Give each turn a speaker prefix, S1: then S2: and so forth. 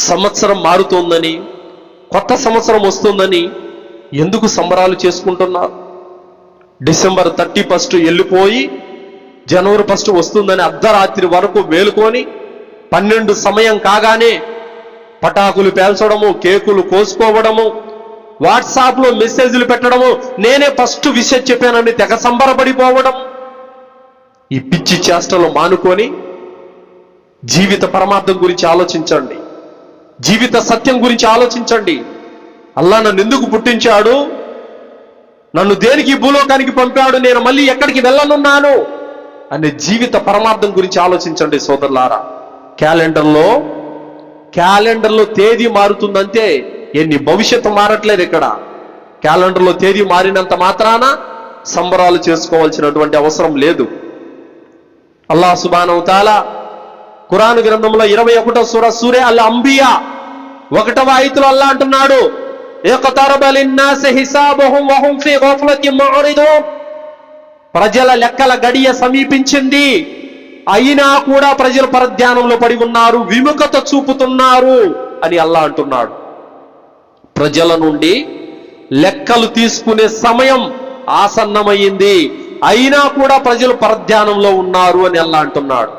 S1: సంవత్సరం మారుతోందని, కొత్త సంవత్సరం వస్తుందని ఎందుకు సంబరాలు చేసుకుంటున్నారు? డిసెంబర్ 31 వెళ్ళిపోయి జనవరి 1 వస్తుందని అర్ధరాత్రి వరకు మేలుకొని 12 సమయం కాగానే పటాకులు పేల్చడము, కేకులు కోసుకోవడము, వాట్సాప్లో మెసేజ్లు పెట్టడము, నేనే ఫస్ట్ విషయం చెప్పానని తెగ సంబరపడిపోవడం, ఈ పిచ్చి చేష్టలు మానుకొని జీవిత పరమార్థం గురించి ఆలోచించండి, జీవిత సత్యం గురించి ఆలోచించండి. అల్లా నన్ను ఎందుకు పుట్టించాడు, నన్ను దేనికి భూలోకానికి పంపాడు, నేను మళ్ళీ ఎక్కడికి వెళ్ళనున్నాను అనే జీవిత పరమార్థం గురించి ఆలోచించండి సోదరులారా. క్యాలెండర్లో తేదీ మారుతుందంటే ఎన్ని భవిష్యత్తు మారట్లేదు. ఇక్కడ క్యాలెండర్లో తేదీ మారినంత మాత్రాన సంబరాలు చేసుకోవాల్సినటువంటి అవసరం లేదు. అల్లాహ్ సుబ్హానహు వ తఆలా ఖురాన్ గ్రంథంలో 21వ సూర అల్ అంబియా 1వ ఆయతులో అల్లాహ్ అంటున్నాడు, ఇఖ్తరబ లిన్నాసి హిసాబుహుం వహుం ఫీ గఫ్లతిన్ ముఅరిదూన్. ప్రజల లెక్కల గడియ సమీపించింది, అయినా కూడా ప్రజలు పరధ్యానంలో పడి ఉన్నారు, విముఖత చూపుతున్నారు అని అల్లాహ్ అంటున్నాడు. ప్రజల నుండి లెక్కలు తీసుకునే సమయం ఆసన్నమైంది, అయినా కూడా ప్రజలు పరధ్యానంలో ఉన్నారు అని అల్లాహ్ అంటున్నాడు.